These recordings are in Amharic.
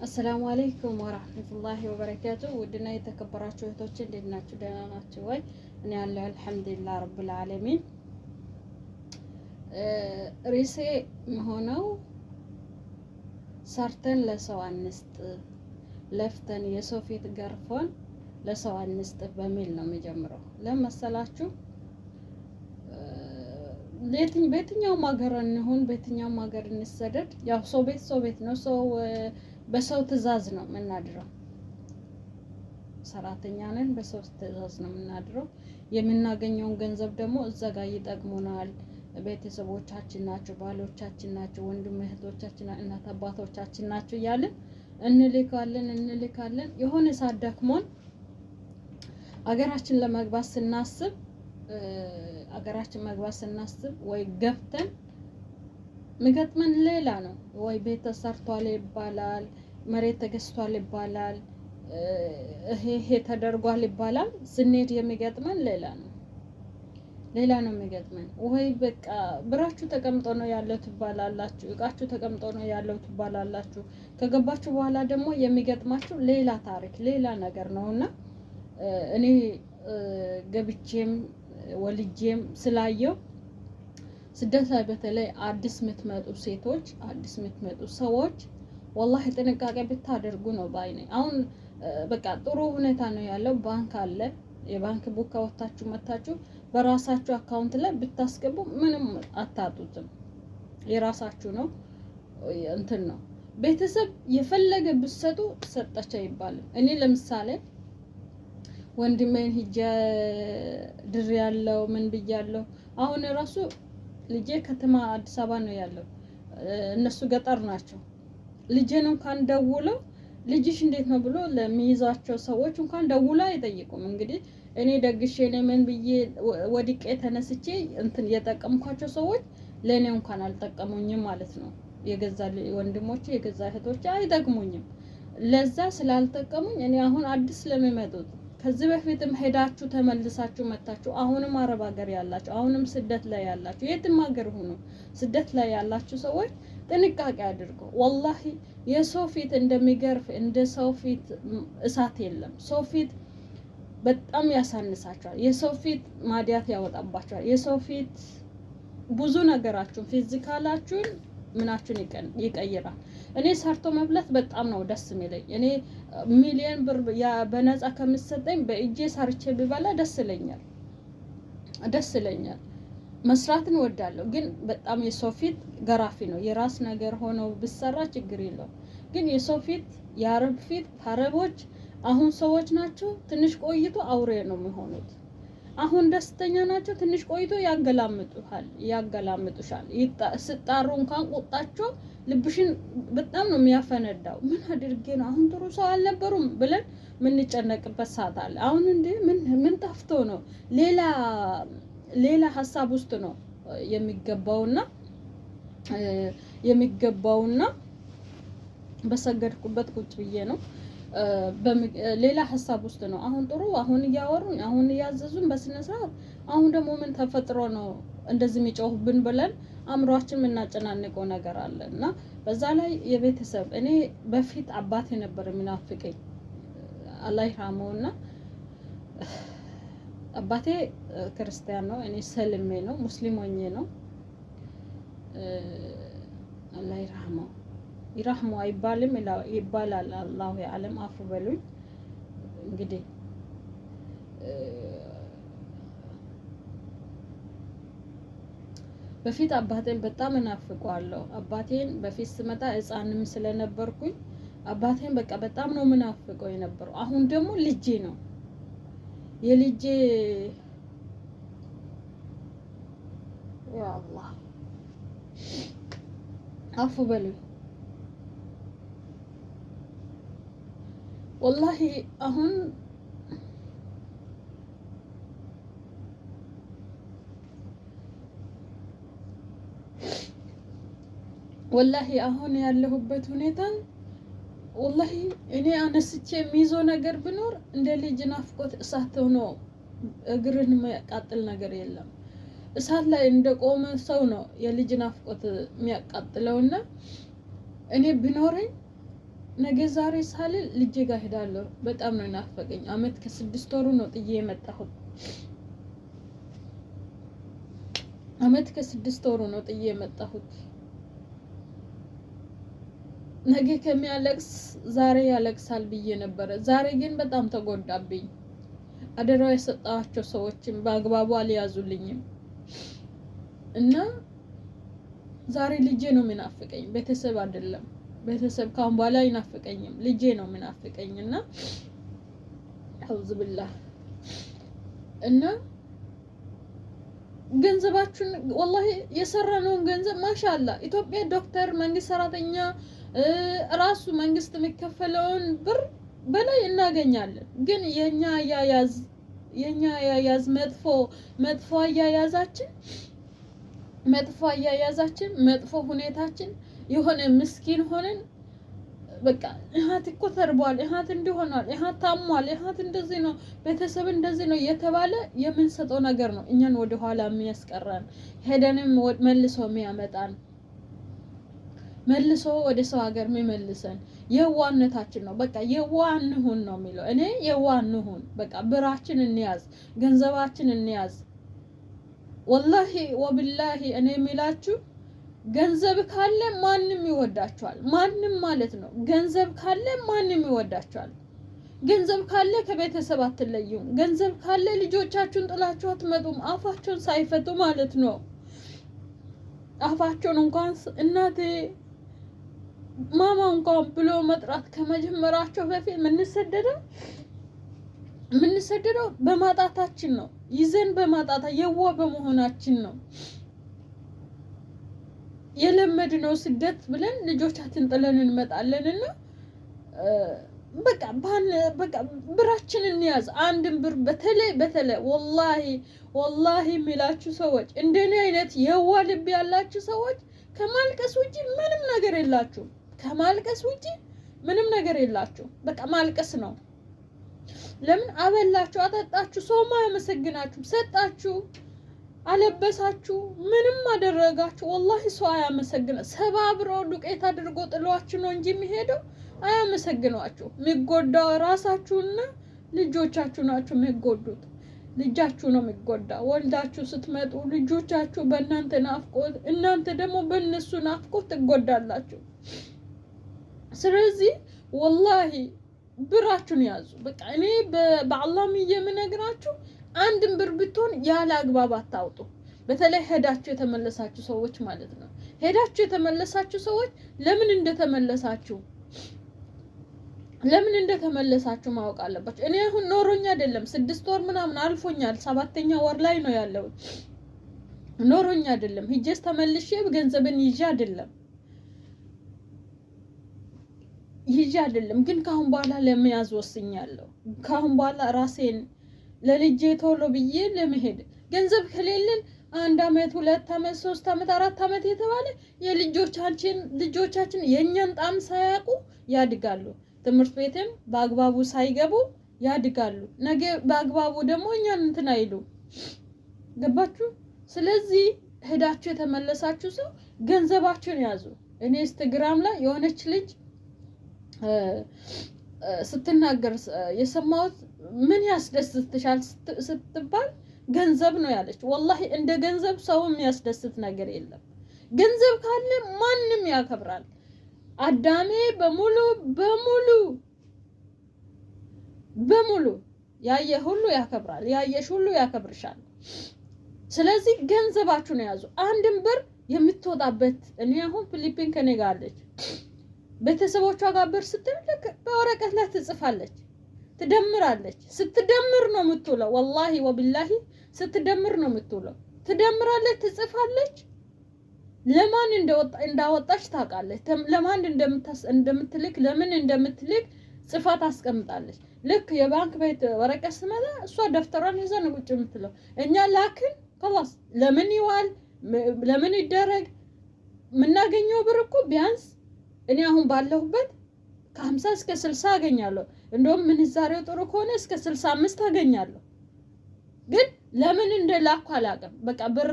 አሰላሙ አለይኩም ወራህመቱላሂ ወበረካቱ። ውድና የተከበራችሁ እህቶቼ እንዴት ናችሁ? ደህና ናችሁ ወይ? እኔ ያለሁ አልሐምዱሊላህ ረብል ዓለሚን። ርዕሴ የሆነው ሰርተን ለሰው አንስጥ፣ ለፍተን የሰው ፊት ገርፎን ለሰው አንስጥ በሚል ነው የሚጀምረው። ለምን መሰላችሁ? በየትኛውም ሀገር እንሁን፣ በየትኛውም ሀገር እንሰደድ፣ ያው ሰው ቤት ነው። ሰው በሰው ትዕዛዝ ነው የምናድረው። ሰራተኛ ነን፣ በሰው ትዕዛዝ ነው የምናድረው። የምናገኘውን ገንዘብ ደግሞ እዛ ጋር ይጠቅሙናል። ቤተሰቦቻችን ናቸው፣ ባሎቻችን ናቸው፣ ወንድም እህቶቻችን፣ እናት አባቶቻችን ናቸው እያልን እንልካለን። የሆነ ሰዓት ደክሞን አገራችን ለመግባት ስናስብ ወይ ገብተን የሚገጥመን ሌላ ነው። ወይ ቤት ተሰርቷል ይባላል፣ መሬት ተገዝቷል ይባላል፣ ይሄ ተደርጓል ይባላል። ስንሄድ የሚገጥመን ሌላ ነው የሚገጥመን። ወይ በቃ ብራችሁ ተቀምጦ ነው ያለው ትባላላችሁ፣ እቃችሁ ተቀምጦ ነው ያለው ትባላላችሁ። ከገባችሁ በኋላ ደግሞ የሚገጥማችሁ ሌላ ታሪክ፣ ሌላ ነገር ነውና እኔ ገብቼም ወልጄም ስላየው ስደት ላይ በተለይ አዲስ የምትመጡ ሴቶች፣ አዲስ የምትመጡ ሰዎች ወላሂ ጥንቃቄ ብታደርጉ ነው ባይ ነኝ። አሁን በቃ ጥሩ ሁኔታ ነው ያለው። ባንክ አለ። የባንክ ቡክ ወጣችሁ መታችሁ በራሳችሁ አካውንት ላይ ብታስገቡ ምንም አታጡትም። የራሳችሁ ነው እንትን ነው። ቤተሰብ የፈለገ ብትሰጡ ሰጣቸው ይባላል። እኔ ለምሳሌ ወንድሜን ሂጄ ድር ያለው ምን ብያለሁ። አሁን ራሱ ልጄ ከተማ አዲስ አበባ ነው ያለው፣ እነሱ ገጠር ናቸው። ልጄን እንኳን ደውለው ልጅሽ እንዴት ነው ብሎ ለሚይዛቸው ሰዎች እንኳን ደውላ አይጠይቁም። እንግዲህ እኔ ደግሼ ነው ምን ብዬ ወድቄ ተነስቼ እንትን የጠቀምኳቸው ሰዎች ለእኔ እንኳን አልጠቀሙኝም ማለት ነው። የገዛ ወንድሞቼ የገዛ እህቶቼ አይጠቅሙኝም። ለዛ ስላልጠቀሙኝ እኔ አሁን አዲስ ለሚመጡት ከዚህ በፊትም ሄዳችሁ ተመልሳችሁ መታችሁ አሁንም አረብ ሀገር ያላችሁ አሁንም ስደት ላይ ያላችሁ የትም ሀገር ሆኖ ስደት ላይ ያላችሁ ሰዎች ጥንቃቄ አድርጉ። ወላሂ የሰው ፊት እንደሚገርፍ እንደ ሰው ፊት እሳት የለም። ሰው ፊት በጣም ያሳንሳችኋል። የሰው ፊት ማዲያት ያወጣባችኋል። የሰው ፊት ብዙ ነገራችሁን ፊዚካላችሁን ምናችሁን ይቀይራል። እኔ ሰርቶ መብላት በጣም ነው ደስ የሚለኝ። እኔ ሚሊዮን ብር በነፃ ከምሰጠኝ በእጄ ሰርቼ ብበላ ደስ ይለኛል። መስራትን ወዳለሁ፣ ግን በጣም የሰው ፊት ገራፊ ነው። የራስ ነገር ሆኖ ብሰራ ችግር የለውም። ግን የሰው ፊት የአረብ ፊት አረቦች አሁን ሰዎች ናቸው፣ ትንሽ ቆይቶ አውሬ ነው የሚሆኑት። አሁን ደስተኛ ናቸው፣ ትንሽ ቆይቶ ያገላምጡሻል። ስጣሩ እንኳን ቁጣቸው ልብሽን በጣም ነው የሚያፈነዳው። ምን አድርጌ ነው አሁን ጥሩ ሰው አልነበሩም ብለን የምንጨነቅበት ሰዓት አለ። አሁን እንዴ ምን ጠፍቶ ነው ሌላ ሀሳብ ውስጥ ነው የሚገባውና በሰገድኩበት ቁጭ ብዬ ነው ሌላ ሀሳብ ውስጥ ነው። አሁን ጥሩ አሁን እያወሩኝ አሁን እያዘዙን በስነ ስርዓት አሁን ደግሞ ምን ተፈጥሮ ነው እንደዚህ የሚጮህብን ብለን አእምሯችን የምናጨናንቀው ነገር አለ። እና በዛ ላይ የቤተሰብ እኔ በፊት አባቴ ነበር የሚናፍቀኝ አላህ ይርሐመውና አባቴ ክርስቲያን ነው፣ እኔ ሰልሜ ነው ሙስሊም ሆኜ ነው። አላህ ይርሐመው አይባልም ይባላል። አላሁ ያለም አፉ በሉኝ። እንግዲህ በፊት አባቴን በጣም እናፍቀዋለሁ። አባቴን በፊት ስመጣ ሕፃንም ስለነበርኩኝ አባቴን በቃ በጣም ነው ምናፍቀው የነበረው። አሁን ደግሞ ልጄ ነው የልጄ ያ አላህ አፉ በሉኝ። ወላሂ አሁን ያለሁበት ሁኔታ ወላሂ እኔ አነስቼ የሚይዘው ነገር ብኖር እንደ ልጅ ናፍቆት እሳት ሆኖ እግርን የሚያቃጥል ነገር የለም። እሳት ላይ እንደቆመ ሰው ነው የልጅ ናፍቆት የሚያቃጥለውና እኔ ብኖረኝ ነገ ዛሬ ሳልል ልጄ ጋር ሄዳለሁ። በጣም ነው ናፈቀኝ። አመት ከ6 ወሩ ነው ጥዬ የመጣሁት። አመት ከ6 ወሩ ነው ጥዬ የመጣሁት። ነገ ከሚያለቅስ ዛሬ ያለቅሳል ብዬ ነበረ። ዛሬ ግን በጣም ተጎዳብኝ። አደራው የሰጣቸው ሰዎችም በአግባቡ አልያዙልኝም እና ዛሬ ልጄ ነው የሚናፍቀኝ፣ ቤተሰብ አይደለም። ቤተሰብ ካሁን በኋላ አይናፍቀኝም፣ ልጄ ነው የሚናፍቀኝ እና አውዝ ብላህ እና ገንዘባችሁን ወላሂ የሰራነውን ገንዘብ ማሻአላ ኢትዮጵያ ዶክተር፣ መንግስት ሰራተኛ ራሱ መንግስት የሚከፈለውን ብር በላይ እናገኛለን። ግን የኛ አያያዝ መጥፎ አያያዛችን መጥፎ ሁኔታችን የሆነ ምስኪን ሆነን በቃ እሃት እኮ ተርቧል፣ እሃት እንዲሆናል፣ እሃት ታሟል፣ እሃት እንደዚህ ነው፣ ቤተሰብ እንደዚህ ነው የተባለ የምንሰጠው ነገር ነው እኛን ወደ ኋላ የሚያስቀረን፣ ሄደንም መልሶ የሚያመጣን፣ መልሶ ወደ ሰው ሀገር የሚመልሰን የዋህነታችን ነው። በቃ የዋህ እንሁን ነው የሚለው። እኔ የዋህ እንሁን፣ በቃ ብራችን እንያዝ፣ ገንዘባችን እንያዝ። ወላሂ ወቢላሂ እኔ የሚላችሁ ገንዘብ ካለ ማንም ይወዳችኋል። ማንም ማለት ነው። ገንዘብ ካለ ማንም ይወዳችኋል። ገንዘብ ካለ ከቤተሰብ አትለዩም። ገንዘብ ካለ ልጆቻችሁን ጥላችሁ አትመጡም። አፋቸውን ሳይፈቱ ማለት ነው። አፋቸውን እንኳን እናቴ ማማ እንኳን ብሎ መጥራት ከመጀመራቸው በፊት የምንሰደደው በማጣታችን ነው። ይዘን በማጣታ የዋ በመሆናችን ነው የለመድነው ስደት ብለን ልጆቻችን ጥለን እንመጣለንና በቃ ብራችንን እንያዝ። አንድም ብር በተለይ ወላሂ የሚላችሁ ሰዎች እንደኔ አይነት የዋ ልብ ያላችሁ ሰዎች ከማልቀስ ውጪ ምንም ነገር የላችሁ። ከማልቀስ ውጪ ምንም ነገር የላችሁ። በቃ ማልቀስ ነው። ለምን አበላችሁ፣ አጠጣችሁ፣ ሰውማ አያመሰግናችሁ፣ ሰጣችሁ፣ አለበሳችሁ፣ ምንም አደረጋችሁ፣ ወላሂ ሰው አያመሰግና። ሰባብሮ ዱቄት አድርጎ ጥሏችሁ ነው እንጂ የሚሄደው አያመሰግኗችሁ። የሚጎዳው ራሳችሁና ልጆቻችሁ ናችሁ የሚጎዱት። ልጃችሁ ነው የሚጎዳ። ወልዳችሁ ስትመጡ ልጆቻችሁ በእናንተ ናፍቆት፣ እናንተ ደግሞ በእነሱ ናፍቆት ትጎዳላችሁ። ስለዚህ ወላሂ ብራችሁን ያዙ። በቃ እኔ በአላህ የምነግራችሁ አንድም ብር ብትሆን ያለ አግባብ አታውጡ። በተለይ ሄዳችሁ የተመለሳችሁ ሰዎች ማለት ነው። ሄዳችሁ የተመለሳችሁ ሰዎች ለምን እንደተመለሳችሁ ማወቅ አለባችሁ። እኔ አሁን ኖሮኛ አይደለም 6 ወር ምናምን አልፎኛል። 7ኛ ወር ላይ ነው ያለው። ኖሮኛ አይደለም ሂጄስ ተመልሼ ገንዘብን ይዤ አይደለም ግን ካሁን በኋላ ለመያዝ ወስኛለሁ። ካሁን በኋላ ራሴን ለልጄ ቶሎ ብዬ ለመሄድ ገንዘብ ከሌለን 1 አመት 2 አመት 3 አመት 4 አመት የተባለ ልጆቻችን የኛን ጣም ሳያውቁ ያድጋሉ። ትምህርት ቤትም በአግባቡ ሳይገቡ ያድጋሉ። ነገ በአግባቡ ደግሞ እኛን እንትን አይሉ። ገባችሁ? ስለዚህ ሄዳችሁ የተመለሳችሁ ሰው ገንዘባችሁን ያዙ። እኔ ኢንስታግራም ላይ የሆነች ልጅ ስትናገር የሰማሁት ምን ያስደስትሻል ስትባል ገንዘብ ነው ያለች። ወላሂ እንደ ገንዘብ ሰው የሚያስደስት ነገር የለም። ገንዘብ ካለ ማንም ያከብራል። አዳሜ በሙሉ ያየ ሁሉ ያከብራል። ያየሽ ሁሉ ያከብርሻል። ስለዚህ ገንዘባችሁን ያዙ። አንድም ብር የምትወጣበት እኔ አሁን ፊሊፒን ከኔ ጋር አለች። ቤተሰቦቿ ጋር ብር ስትልክ በወረቀት ላይ ትጽፋለች፣ ትደምራለች። ስትደምር ነው የምትውለው። ወላሂ ወቢላሂ ስትደምር ነው የምትውለው። ትደምራለች፣ ትጽፋለች። ለማን እንዳወጣች ታውቃለች። ለማን እንደምትልክ ለምን እንደምትልክ ጽፋ ታስቀምጣለች። ልክ የባንክ ቤት ወረቀት ስመጣ እሷ ደፍተሯን ይዛ ነው ቁጭ የምትለው። እኛ ላክን خلاص ለምን ይዋል ለምን ይደረግ? የምናገኘው ብር እኮ ቢያንስ እኔ አሁን ባለሁበት ከ50 እስከ 60 አገኛለሁ። እንደውም ምንዛሬው ጥሩ ከሆነ እስከ 65 አገኛለሁ። ግን ለምን እንደላኩ አላውቅም። በቃ ብር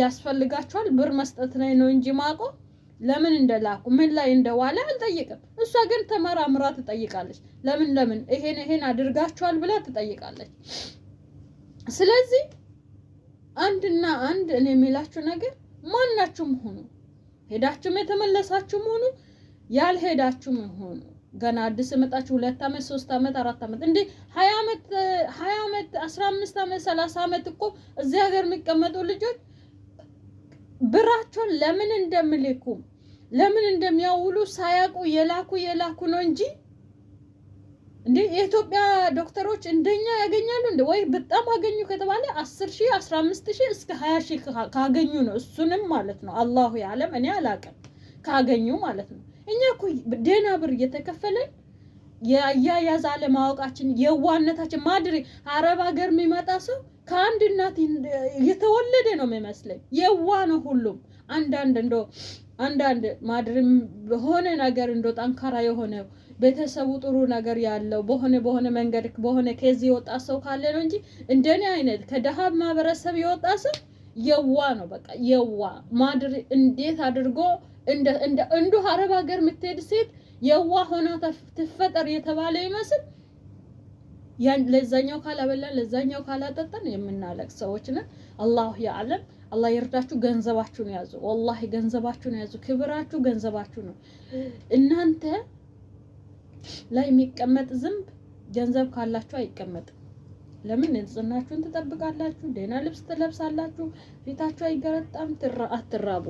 ያስፈልጋቸዋል፣ ብር መስጠት ላይ ነው እንጂ ማቆ ለምን እንደላኩ ምን ላይ እንደዋለ አልጠይቅም። እሷ ግን ተመራምራ ትጠይቃለች። ለምን ይሄን አድርጋችኋል ብላ ትጠይቃለች። ስለዚህ አንድና አንድ እኔ የሚላችሁ ነገር ማናችሁም ሆኑ ሄዳችሁም የተመለሳችሁም ሆኑ ያልሄዳችሁም ሆኑ ገና አዲስ መጣችሁ 2 አመት 3 አመት 4 አመት እንዴ 20 አመት 15 አመት 30 አመት እኮ እዚህ ሀገር የሚቀመጡ ልጆች ብራቸውን ለምን እንደሚልኩ ለምን እንደሚያውሉ ሳያውቁ የላኩ ነው እንጂ እንዴ የኢትዮጵያ ዶክተሮች እንደኛ ያገኛሉ እንዴ? ወይ በጣም አገኙ ከተባለ 10,000 15,000 እስከ 20,000 ካገኙ ነው። እሱንም ማለት ነው አላሁ ያለም እኔ አላውቅም ካገኙ ማለት ነው። እኛ እኮ ደህና ብር እየተከፈለን ያያያዝ አለማወቃችን የዋነታችን ማድሪ አረብ ሀገር የሚመጣ ሰው ከአንድ እናት የተወለደ ነው የሚመስለኝ። የዋ ነው ሁሉም። አንዳንድ ማድሪም በሆነ ነገር እንደ ጠንካራ የሆነ ቤተሰቡ ጥሩ ነገር ያለው በሆነ መንገድ በሆነ ከዚ የወጣ ሰው ካለ ነው እንጂ እንደኔ አይነት ከደሃ ማህበረሰብ የወጣ ሰው የዋ ነው። በቃ የዋ ማድሪ እንዴት አድርጎ እንደ አረብ ሀገር የምትሄድ ሴት የዋ ሆና ትፈጠር የተባለ ይመስል ለዛኛው ካላበላን ለዛኛው ካላጠጣን የምናለቅ ሰዎች ነን። አላሁ ያለም። አላህ ይርዳችሁ። ገንዘባችሁን ያዙ። ወላሂ ገንዘባችሁን ያዙ። ክብራችሁ ገንዘባችሁ ነው። እናንተ ላይ የሚቀመጥ ዝንብ ገንዘብ ካላችሁ አይቀመጥም። ለምን ንጽህናችሁን ትጠብቃላችሁ፣ ደህና ልብስ ትለብሳላችሁ፣ ፊታችሁ አይገረጣም፣ አትራቡ።